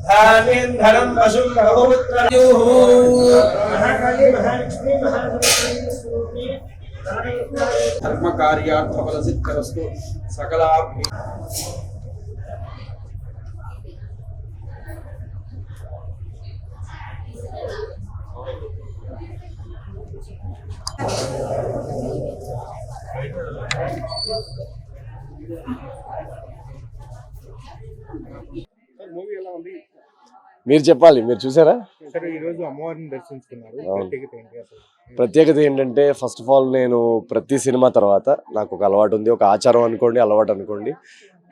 धान्येन्धनं पशुं बहुपुत्रयुः धर्मकार्यार्थफलसिद्धिरस्तु सकलाभि movie ఎలా ఉంది? మీరు చెప్పాలి, మీరు చూసారా? సరే, ఈ రోజు అమ్మవారిని దర్శించుకున్నారు. ప్రత్యేకత ఏంటంటే ఫస్ట్ ఆఫ్ ఆల్ నేను ప్రతి సినిమా తర్వాత నాకు ఒక అలవాటు ఉంది, ఒక ఆచారం అనుకోండి, అలవాటు అనుకోండి.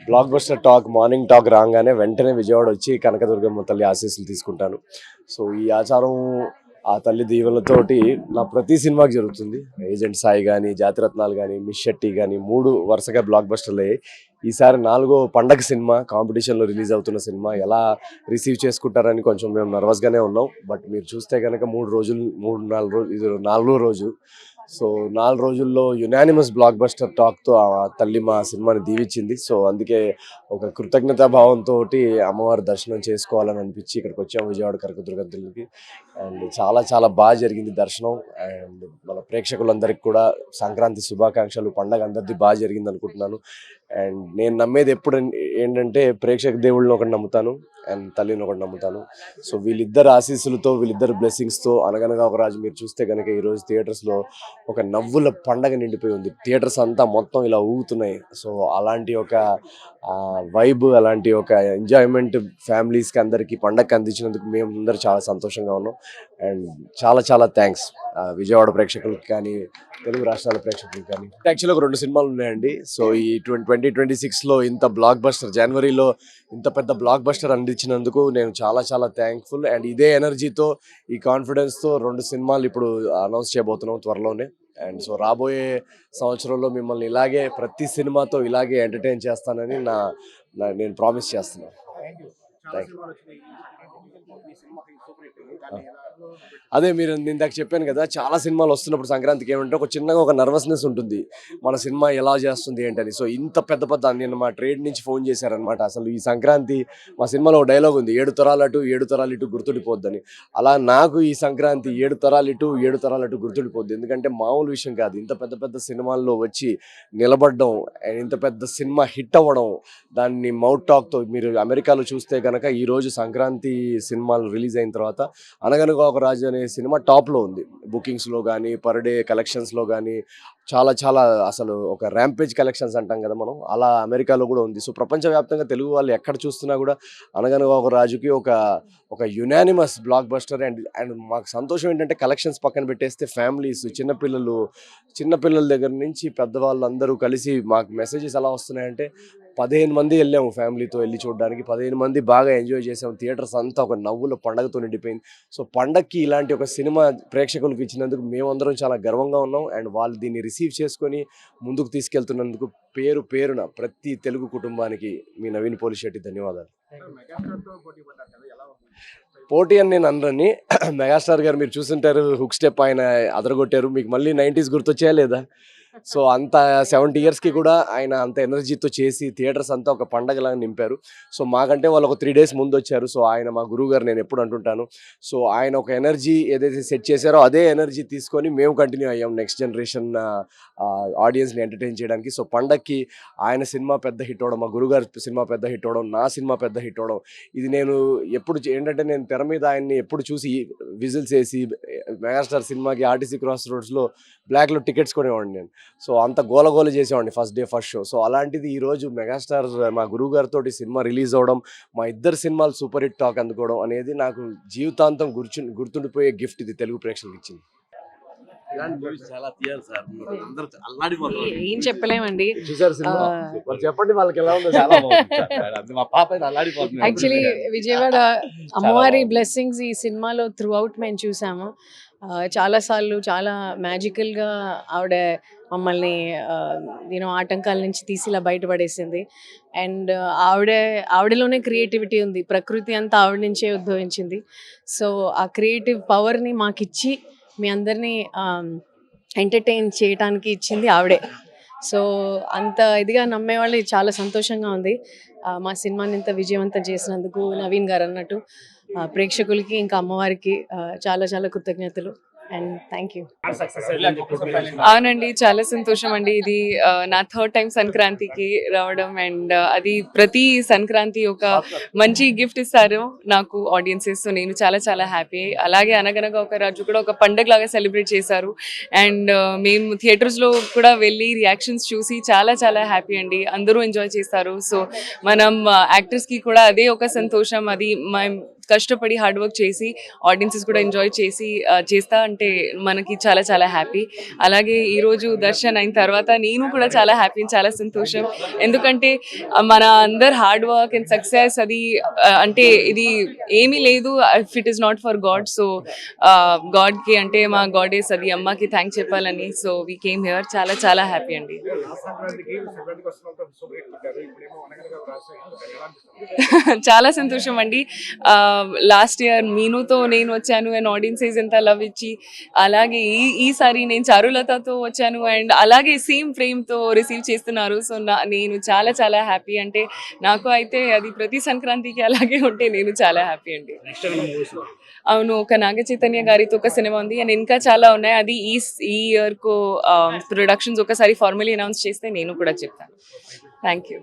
Block buster talk, morning talk రాగానే వెంటనే విజయవాడ వచ్చి కనకదుర్గమ్మ తల్లి ఆశీస్సులు తీసుకుంటాను. సో ఈ ఆచారం ఆ తల్లి దీవెనలతోటి నా ప్రతి సినిమాకి జరుగుతుంది. ఏజెంట్ సాయి కానీ, జాతిరత్నాలు కానీ, మిస్ శెట్టి కానీ 3 వరుసగా బ్లాక్ బస్టర్లు అయ్యాయి. ఈసారి 4వ పండగ సినిమా, కాంపిటీషన్లో రిలీజ్ అవుతున్న సినిమా ఎలా రిసీవ్ చేసుకుంటారని కొంచెం మేము నర్వస్గానే ఉన్నాం. బట్ మీరు చూస్తే కనుక 4 రోజులు ఇది 4వ రోజు. సో 4 రోజుల్లో యునానిమస్ బ్లాక్ బస్టర్ టాక్తో ఆ తల్లి మా సినిమాని దీవించింది. సో అందుకే ఒక కృతజ్ఞతా భావంతో అమ్మవారి దర్శనం చేసుకోవాలని అనిపించి ఇక్కడికి వచ్చాము, విజయవాడ కనకదుర్గ తల్లికి. అండ్ చాలా చాలా బాగా జరిగింది దర్శనం. అండ్ మన ప్రేక్షకులందరికీ కూడా సంక్రాంతి శుభాకాంక్షలు. పండగ అందరిది బాగా జరిగింది అనుకుంటున్నాను. అండ్ నేను నమ్మేది ఎప్పుడు ఏంటంటే ప్రేక్షక దేవుళ్ళని ఒకటి నమ్ముతాను అండ్ తల్లిని ఒకటి నమ్ముతాను. సో వీళ్ళిద్దరు ఆశీస్సులతో, వీళ్ళిద్దరు బ్లెస్సింగ్స్తో అనగనగా ఒక రాజు మీరు చూస్తే కనుక ఈరోజు థియేటర్స్లో ఒక నవ్వుల పండగ నిండిపోయి ఉంది. థియేటర్స్ అంతా మొత్తం ఇలా ఊగుతున్నాయి. సో అలాంటి ఒక వైబ్, అలాంటి ఒక ఎంజాయ్మెంట్ ఫ్యామిలీస్కి అందరికీ పండగకి అందించినందుకు మేము అందరూ చాలా సంతోషంగా ఉన్నాం. అండ్ చాలా చాలా థ్యాంక్స్ విజయవాడ ప్రేక్షకులకి కానీ, తెలుగు రాష్ట్రాల ప్రేక్షకులకి కానీ. యాక్చువల్గా 2 సినిమాలు ఉన్నాయండి. సో ఈ 2026లో ఇంత బ్లాక్ బస్టర్, జనవరిలో ఇంత పెద్ద బ్లాక్ బస్టర్ అందించినందుకు నేను చాలా చాలా థ్యాంక్ఫుల్. అండ్ ఇదే ఎనర్జీతో, ఈ కాన్ఫిడెన్స్తో 2 సినిమాలు ఇప్పుడు అనౌన్స్ చేయబోతున్నాం త్వరలోనే. అండ్ సో రాబోయే సంవత్సరంలో మిమ్మల్ని ఇలాగే ప్రతి సినిమాతో ఇలాగే ఎంటర్టైన్ చేస్తానని నేను ప్రామిస్ చేస్తున్నాను. Thank you. అదే మీరు ఇందాక చెప్పాను కదా, చాలా సినిమాలు వస్తున్నప్పుడు సంక్రాంతికి ఏమంటే ఒక చిన్నగా ఒక నర్వస్నెస్ ఉంటుంది, మన సినిమా ఎలా చేస్తుంది ఏంటని. సో ఇంత పెద్ద నేను మా ట్రేడ్ నుంచి ఫోన్ చేశారనమాట. అసలు ఈ సంక్రాంతి మా సినిమాలో ఒక డైలాగ్ ఉంది, 7 తరాలు అటు 7 తరాలు ఇటు గుర్తుండిపోద్దని. అలా నాకు ఈ సంక్రాంతి 7 తరాలు ఇటు 7 తరాలు అటు గుర్తుండిపోద్ది. ఎందుకంటే మామూలు విషయం కాదు, ఇంత పెద్ద సినిమాల్లో వచ్చి నిలబడడం, ఇంత పెద్ద సినిమా హిట్ అవ్వడం, దాన్ని మౌత్ టాక్తో. మీరు అమెరికాలో చూస్తే కనుక ఈరోజు సంక్రాంతి సినిమాలు రిలీజ్ అయిన తర్వాత అనగనగా ఒక రాజు అనే సినిమా టాప్లో ఉంది, బుకింగ్స్లో కానీ, పర్ డే కలెక్షన్స్లో కానీ. చాలా చాలా అసలు ఒక ర్యాంపేజ్ కలెక్షన్స్ అంటాం కదా మనం, అలా అమెరికాలో కూడా ఉంది. సో ప్రపంచవ్యాప్తంగా తెలుగు వాళ్ళు ఎక్కడ చూస్తున్నా కూడా అనగనగా ఒక రాజుకి ఒక యునానిమస్ బ్లాక్ బస్టర్. అండ్ మాకు సంతోషం ఏంటంటే కలెక్షన్స్ పక్కన పెట్టేస్తే ఫ్యామిలీస్, చిన్నపిల్లల దగ్గర నుంచి పెద్దవాళ్ళు అందరూ కలిసి మాకు మెసేజెస్ ఎలా వస్తున్నాయంటే 15 మంది వెళ్ళాము ఫ్యామిలీతో వెళ్ళి చూడడానికి. 15 మంది బాగా ఎంజాయ్ చేసాము. థియేటర్స్ అంతా ఒక నవ్వుల పండగతో నిండిపోయింది. సో పండగకి ఇలాంటి ఒక సినిమా ప్రేక్షకులకు ఇచ్చినందుకు మేమందరం చాలా గర్వంగా ఉన్నాం. అండ్ వాళ్ళు దీన్ని రిసీవ్ చేసుకొని ముందుకు తీసుకెళ్తున్నందుకు పేరున ప్రతి తెలుగు కుటుంబానికి మీ నవీన్ పోలిశెట్టి ధన్యవాదాలు. పోటీ అని నేను అనరని, మెగాస్టార్ గారు మీరు చూస్తుంటారు, హుక్ స్టెప్ ఆయన అదరగొట్టారు. మీకు మళ్ళీ 90s గుర్తొచ్చాయా లేదా? సో అంత 70 ఇయర్స్కి కూడా ఆయన అంత ఎనర్జీతో చేసి థియేటర్స్ అంతా ఒక పండగలాగా నింపారు. సో మాకంటే వాళ్ళు ఒక 3 days ముందు వచ్చారు. సో ఆయన మా గురువు గారు, నేను ఎప్పుడు అంటుంటాను. సో ఆయన ఒక ఎనర్జీ ఏదైతే సెట్ చేశారో అదే ఎనర్జీ తీసుకొని మేము కంటిన్యూ అయ్యాం నెక్స్ట్ జనరేషన్ ఆడియన్స్ని ఎంటర్టైన్ చేయడానికి. సో పండగకి ఆయన సినిమా పెద్ద హిట్ అవడం, మా గురుగారు సినిమా పెద్ద హిట్ అవడం, నా సినిమా పెద్ద హిట్ అవడం, ఇది నేను ఎప్పుడు ఏంటంటే నేను తెర మీద ఆయన్ని ఎప్పుడు చూసి విజిల్స్ వేసి మెగాస్టార్ సినిమాకి ఆర్టీసీ క్రాస్ రోడ్స్లో బ్లాక్లో టికెట్స్ కొనేవాడిని నేను. సో అంత గోలగోల చేసేవాడిని first day first show. So అలాంటిది ఈరోజు మెగాస్టార్ మా గురువు గారితో సినిమా రిలీజ్ అవ్వడం, మా ఇద్దరు సినిమాలు సూపర్ హిట్ టాక్ అందుకోవడం అనేది నాకు జీవితాంతం గుర్తుండిపోయే గిఫ్ట్ ఇది తెలుగు ప్రేక్షకులకు ఇచ్చింది. ఏం చెప్పలేమండి. చెప్పండి వాళ్ళకి ఎలా ఉందో. చాలా యాక్చువల్లీ విజయవాడ అమ్మవారి బ్లెస్సింగ్స్ ఈ సినిమాలో త్రూ అవుట్ మేము చూసాము. చాలాసార్లు చాలా మ్యాజికల్గా ఆవిడ మమ్మల్ని ఆటంకాల నుంచి తీసి ఇలా బయటపడేసింది. అండ్ ఆవిడలోనే క్రియేటివిటీ ఉంది. ప్రకృతి అంతా ఆవిడ నుంచే ఉద్భవించింది. సో ఆ క్రియేటివ్ పవర్ని మాకిచ్చి మీ అందరినీ ఎంటర్టైన్ చేయడానికి ఇచ్చింది ఆవిడే. సో అంత ఇదిగా నమ్మేవాళ్ళు చాలా సంతోషంగా ఉంది. మా సినిమాని ఇంత విజయవంతం చేసినందుకు నవీన్ గారు అన్నట్టు ప్రేక్షకులకి ఇంకా అమ్మవారికి చాలా చాలా కృతజ్ఞతలు అండ్ థ్యాంక్ యూ. అవునండి, చాలా సంతోషం అండి. ఇది నా థర్డ్ టైం సంక్రాంతికి రావడం అండ్ అది ప్రతి సంక్రాంతి ఒక మంచి గిఫ్ట్ ఇస్తారు నాకు ఆడియన్సెస్. సో నేను చాలా చాలా హ్యాపీ. అలాగే అనగనగా ఒక రాజు కూడా ఒక పండగ లాగా సెలబ్రేట్ చేశారు అండ్ మేము థియేటర్స్లో కూడా వెళ్ళి రియాక్షన్స్ చూసి చాలా చాలా హ్యాపీ అండి. అందరూ ఎంజాయ్ చేస్తారు. సో మనం యాక్టర్స్కి కూడా అదే ఒక సంతోషం. అది మేము కష్టపడి హార్డ్ వర్క్ చేసి ఆడియన్సెస్ కూడా ఎంజాయ్ చేసి చేస్తా అంటే మనకి చాలా చాలా హ్యాపీ. అలాగే ఈరోజు దర్శన్ అయిన తర్వాత నేను కూడా చాలా హ్యాపీ, చాలా సంతోషం. ఎందుకంటే మన అందరు హార్డ్ వర్క్ అండ్ సక్సెస్ అది అంటే ఇది ఏమీ లేదు if it is not for God. So గాడ్కి అంటే మా గాడెస్ అది అమ్మకి థ్యాంక్స్ చెప్పాలని సో వీ కేమ్ హియర్. చాలా చాలా హ్యాపీ అండి. చాలా సంతోషం అండి. లాస్ట్ ఇయర్ మీనుతో నేను వచ్చాను అండ్ ఆడియన్సెస్ ఎంత లవ్ ఇచ్చి, అలాగే ఈసారి నేను చారులతతో వచ్చాను అండ్ అలాగే సేమ్ ఫ్రేమ్తో రిసీవ్ చేస్తున్నారు. సో నేను చాలా చాలా హ్యాపీ. అంటే నాకు అయితే అది ప్రతి సంక్రాంతికి అలాగే ఉంటే నేను చాలా హ్యాపీ అండి. అవును, ఒక నాగ చైతన్య గారితో ఒక సినిమా ఉంది అండ్ ఇంకా చాలా ఉన్నాయి. అది ఈ ఇయర్కు ప్రొడక్షన్స్ ఒకసారి ఫార్మలీ అనౌన్స్ చేస్తే నేను కూడా చెప్తాను. Thank you.